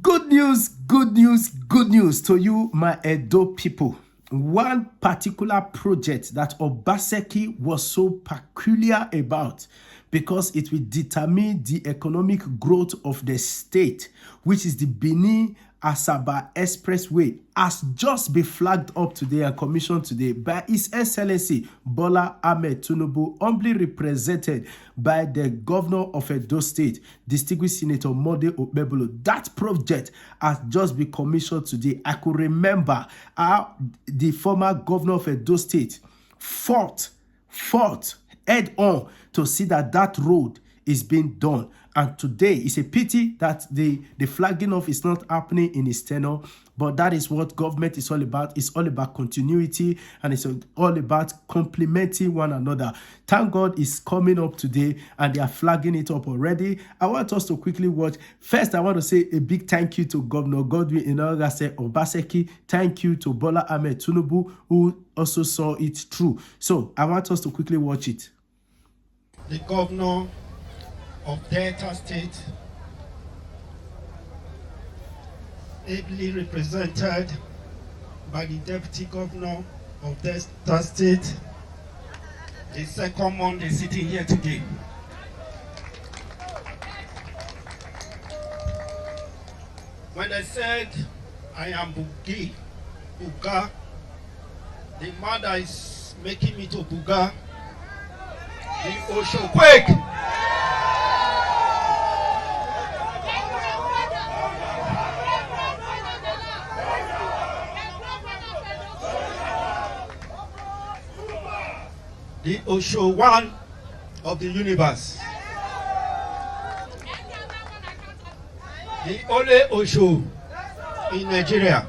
Good news, good news, good news to you, my Edo people. One particular project that Obaseki was so peculiar about because it will determine the economic growth of the state, which is the Benin-Asaba Expressway, has just been flagged up today and commissioned today by His Excellency Bola Ahmed Tinubu, humbly represented by the governor of Edo State, distinguished Senator Okpebholo. That project has just been commissioned today. I could remember how the former governor of Edo State fought head on to see that road is being done. And today, it's a pity that the flagging off is not happening in his tenure, but that is what government is all about. It's all about continuity, and it's all about complementing one another. Thank God it's coming up today, and they are flagging it up already. I want us to quickly watch. First, I want to say a big thank you to Governor Godwin Enogase Obaseki. Thank you to Bola Ahmed Tinubu, who also saw it through. So I want us to quickly watch it. The governor of Delta State, ably represented by the deputy governor of Delta State, the second Monday sitting here today. When I said I am Buga, the mother is making me to Buga, the ocean quake. The Osho one of the universe. The only Osho in Nigeria.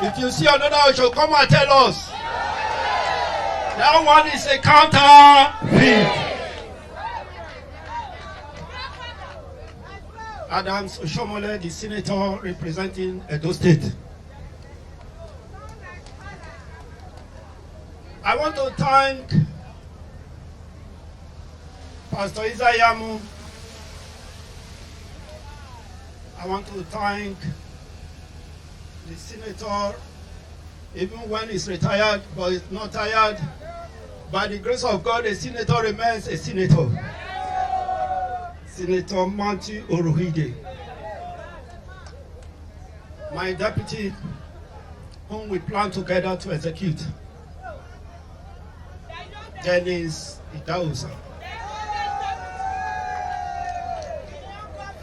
If you see another Osho, come and tell us. That one is a counterfeit. Adams Oshomole, the senator representing Edo State. I want to thank Pastor Isayamu. I want to thank the senator, even when he's retired, but he's not tired. By the grace of God, a senator remains a senator. Senator Matthew Orohide, my deputy, whom we plan together to execute. Dennis Idausa.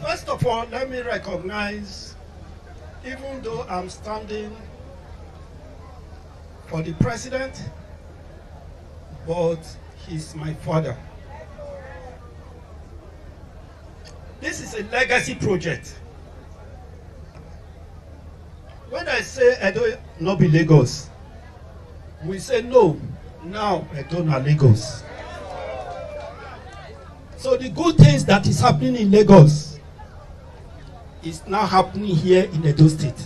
First of all, let me recognize, even though I'm standing for the president, but he's my father. This is a legacy project. When I say Edo no be Lagos, we say no. Now Edo na Lagos. So the good things that is happening in Lagos is now happening here in Edo State.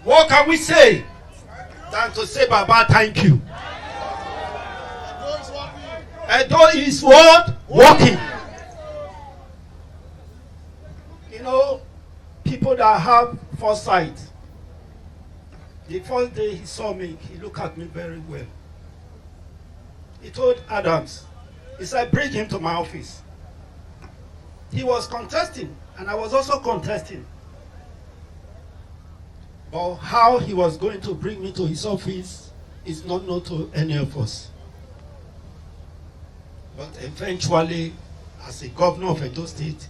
What can we say than to say, Baba, thank you? Edo is what? Working. You know, people that have foresight. The first day he saw me, he looked at me very well. He told Adams, he said, bring him to my office. He was contesting, and I was also contesting. But how he was going to bring me to his office is not known to any of us. But eventually, as a governor of Edo State,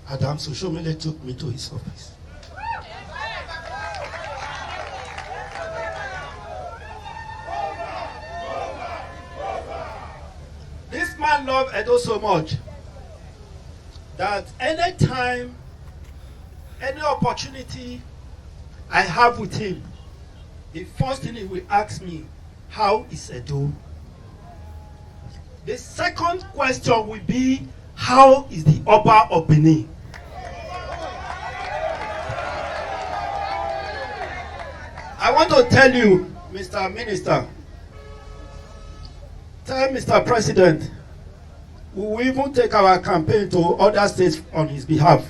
Adams Oshomole took me to his office. This man loved Edo so much that any time, any opportunity I have with him, the first thing he will ask me, how is Edo? The second question will be, how is the Oba of Benin? I want to tell you, Mr. Minister, tell Mr. President, We will even take our campaign to other states on his behalf.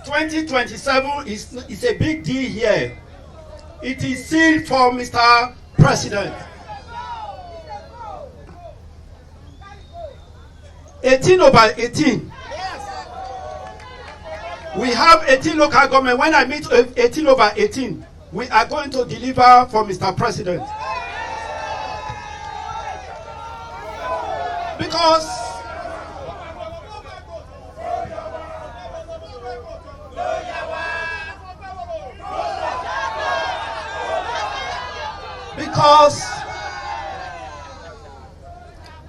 2027 is a big deal here. It is sealed for Mr. President. 18/18. We have 18 local government. When I meet 18/18, we are going to deliver for Mr. President. Because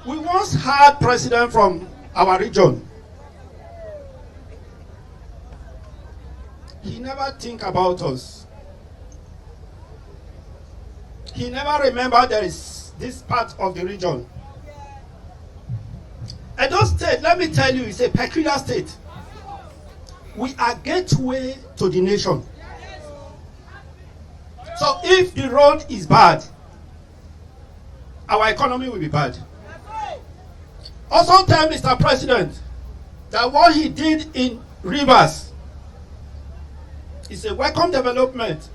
we once had president from our region. He never think about us. He never remember there is this part of the region. Edo State, let me tell you, is a peculiar state. We are gateway to the nation. So if the road is bad, our economy will be bad. Also tell Mr. President that what he did in Rivers is a welcome development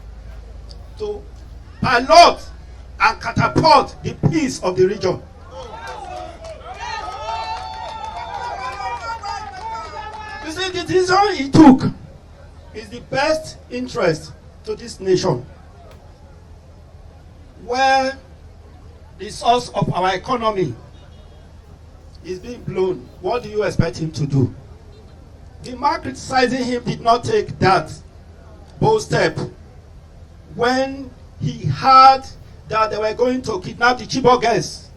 to pilot and catapult the peace of the region. You see, the decision he took is the best interest to this nation, where the source of our economy is being blown. What do you expect him to do? The man criticizing him did not take that bold step when he heard that they were going to kidnap the Chibok girls.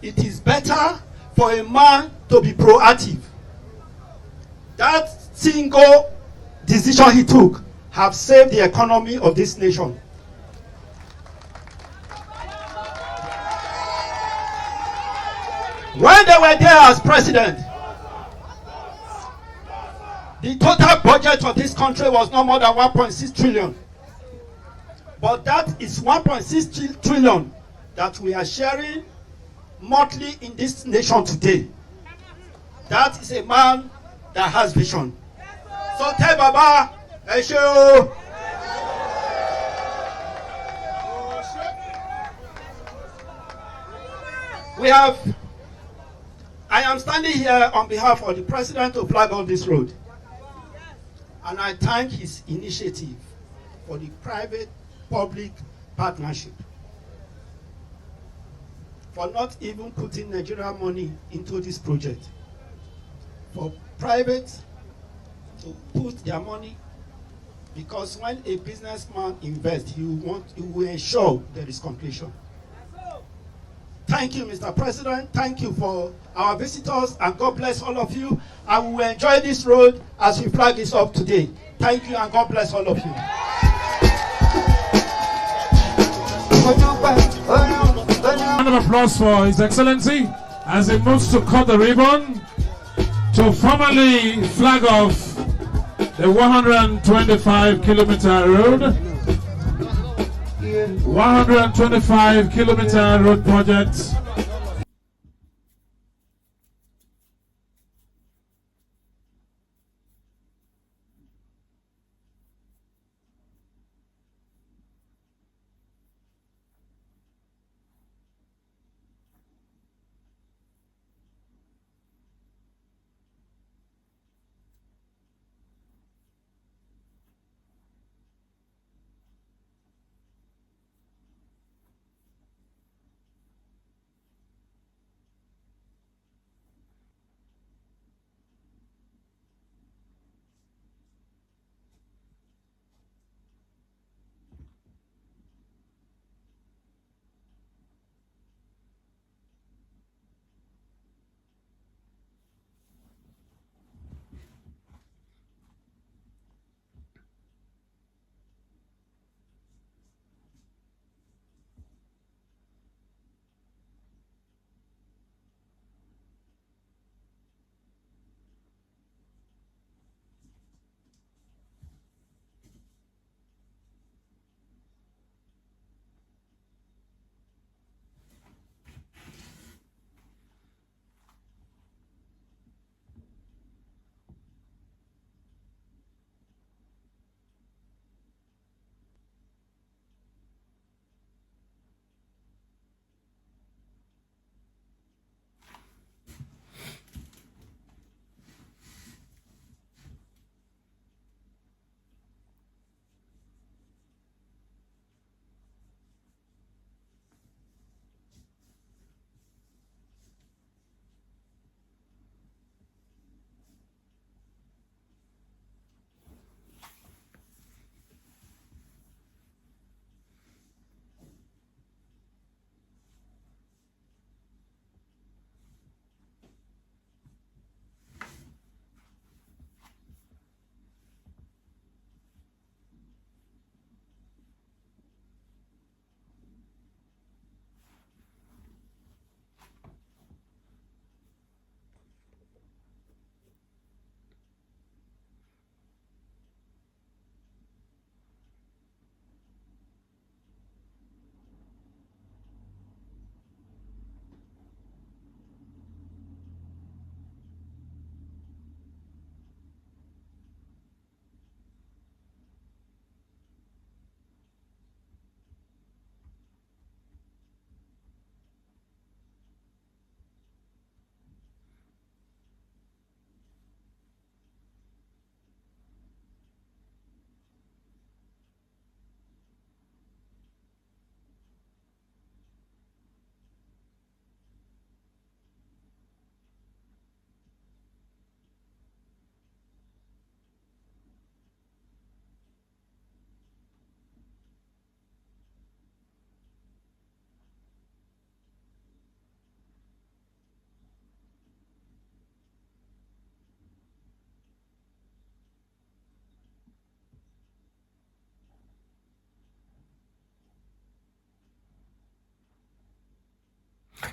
It is better for a man to be proactive. That single decision he took have saved the economy of this nation. When they were there as president, the total budget of this country was no more than 1.6 trillion. But that is 1.6 trillion that we are sharing monthly in this nation today. That is a man that has vision. So tell Baba, Esho. I am standing here on behalf of the president to flag on this road. And I thank his initiative for the private-public partnership, for not even putting Nigerian money into this project. For private to put their money, because when a businessman invests, he will ensure there is completion. Thank you, Mr. President. Thank you for our visitors, and God bless all of you. And we will enjoy this road as we flag this up today. Thank you, and God bless all of you. Round of applause for His Excellency as he moves to cut the ribbon to formally flag off the 125-kilometer road. 125-kilometer road project.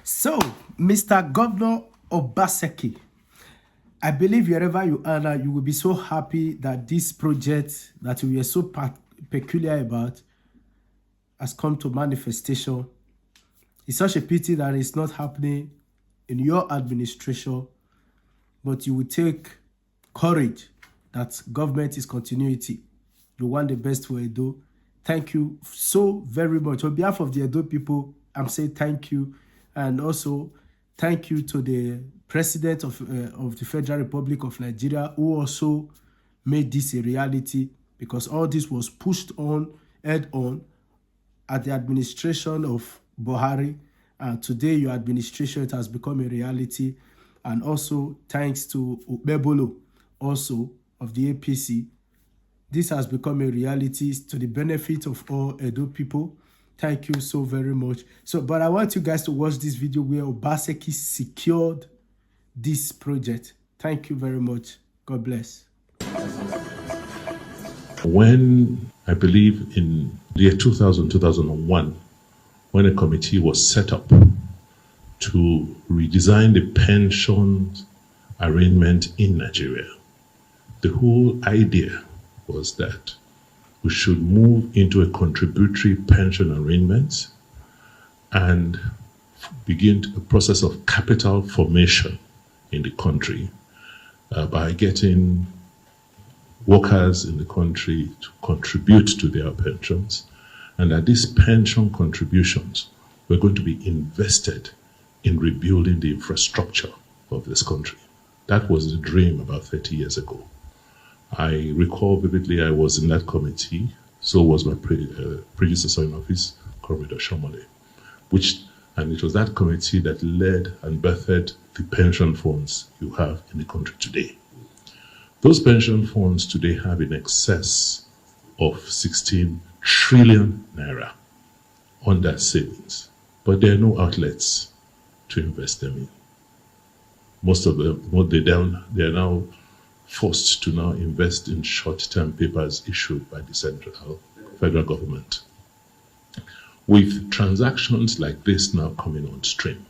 So, Mr. Governor Obaseki, I believe wherever you are now, you will be so happy that this project that we are so peculiar about has come to manifestation. It's such a pity that it's not happening in your administration, but you will take courage that government is continuity. You want the best for Edo. Thank you so very much. On behalf of the Edo people, I'm saying thank you. And also, thank you to the President of the Federal Republic of Nigeria, who also made this a reality, because all this was pushed on, head on, at the administration of Buhari. And today, your administration, it has become a reality. And also, thanks to Okpebholo, also of the APC, this has become a reality to the benefit of all Edo people. Thank you so very much. So, but I want you guys to watch this video where Obaseki secured this project. Thank you very much. God bless. When, I believe in the year 2000, 2001, when a committee was set up to redesign the pension arrangement in Nigeria, the whole idea was that we should move into a contributory pension arrangement and begin a process of capital formation in the country by getting workers in the country to contribute to their pensions, and that these pension contributions were going to be invested in rebuilding the infrastructure of this country. That was the dream about 30 years ago. I recall vividly I was in that committee, so was my predecessor in office, Corridor Shomole, and it was that committee that led and birthed the pension funds you have in the country today. Those pension funds today have in excess of 16 trillion naira on their savings, but there are no outlets to invest them in. Most of them, they are now forced to now invest in short-term papers issued by the federal government. With transactions like this now coming on stream,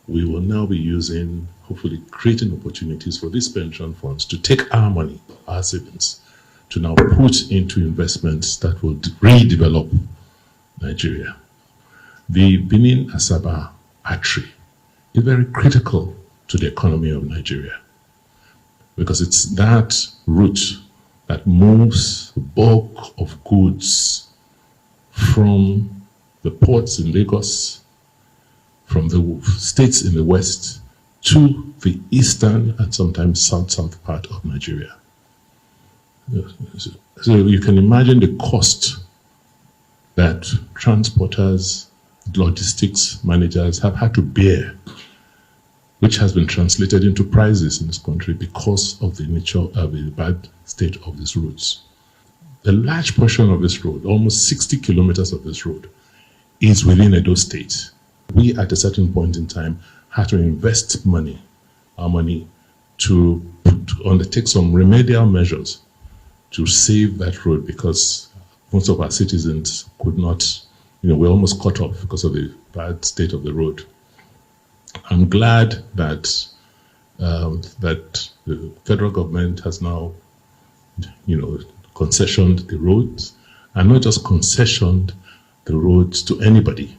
we will now be using, hopefully creating opportunities for these pension funds to take our money, our savings, to now put into investments that will redevelop Nigeria. The Benin-Asaba artery is very critical to the economy of Nigeria, because it's that route that moves the bulk of goods from the ports in Lagos, from the states in the west, to the eastern and sometimes south part of Nigeria. So you can imagine the cost that transporters, logistics managers have had to bear, which has been translated into prices in this country because of the nature of the bad state of these roads. A large portion of this road, almost 60 kilometers of this road, is within Edo State. We, at a certain point in time, had to invest our money, to undertake some remedial measures to save that road, because most of our citizens could not, we're almost cut off because of the bad state of the road. I'm glad that that the federal government has now, concessioned the roads, and not just concessioned the roads to anybody,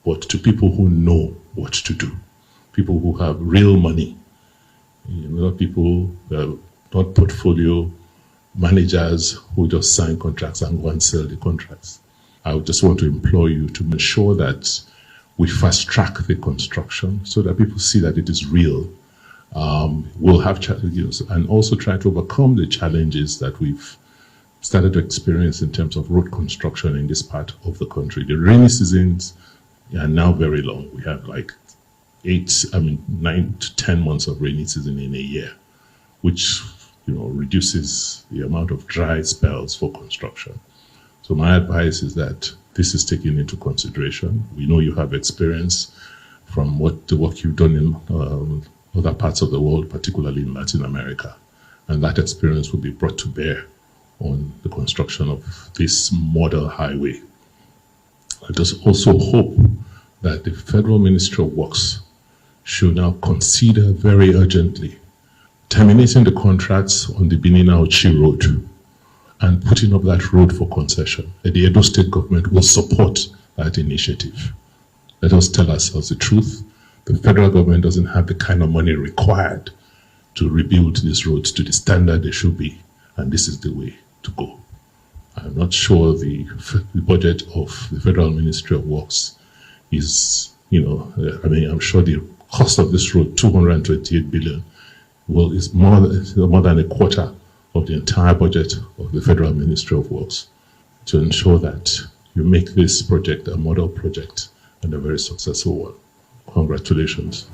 but to people who know what to do, people who have real money, not people, not portfolio managers who just sign contracts and go and sell the contracts. I would just want to implore you to make sure that we fast track the construction so that people see that it is real. We'll have challenges, and also try to overcome the challenges that we've started to experience in terms of road construction in this part of the country. The rainy seasons are now very long. We have like 9 to 10 months of rainy season in a year, which reduces the amount of dry spells for construction. So my advice is that this is taken into consideration. We know you have experience from the work you've done in other parts of the world, particularly in Latin America, and that experience will be brought to bear on the construction of this model highway. I just also hope that the Federal Ministry of Works should now consider very urgently terminating the contracts on the Benin-Asaba road and putting up that road for concession. And the Edo State government will support that initiative. Let us tell ourselves the truth. The federal government doesn't have the kind of money required to rebuild these roads to the standard they should be, and this is the way to go. I'm not sure the budget of the Federal Ministry of Works is, I'm sure the cost of this road, 228 billion, is more than a quarter of the entire budget of the Federal Ministry of Works, to ensure that you make this project a model project and a very successful one. Congratulations.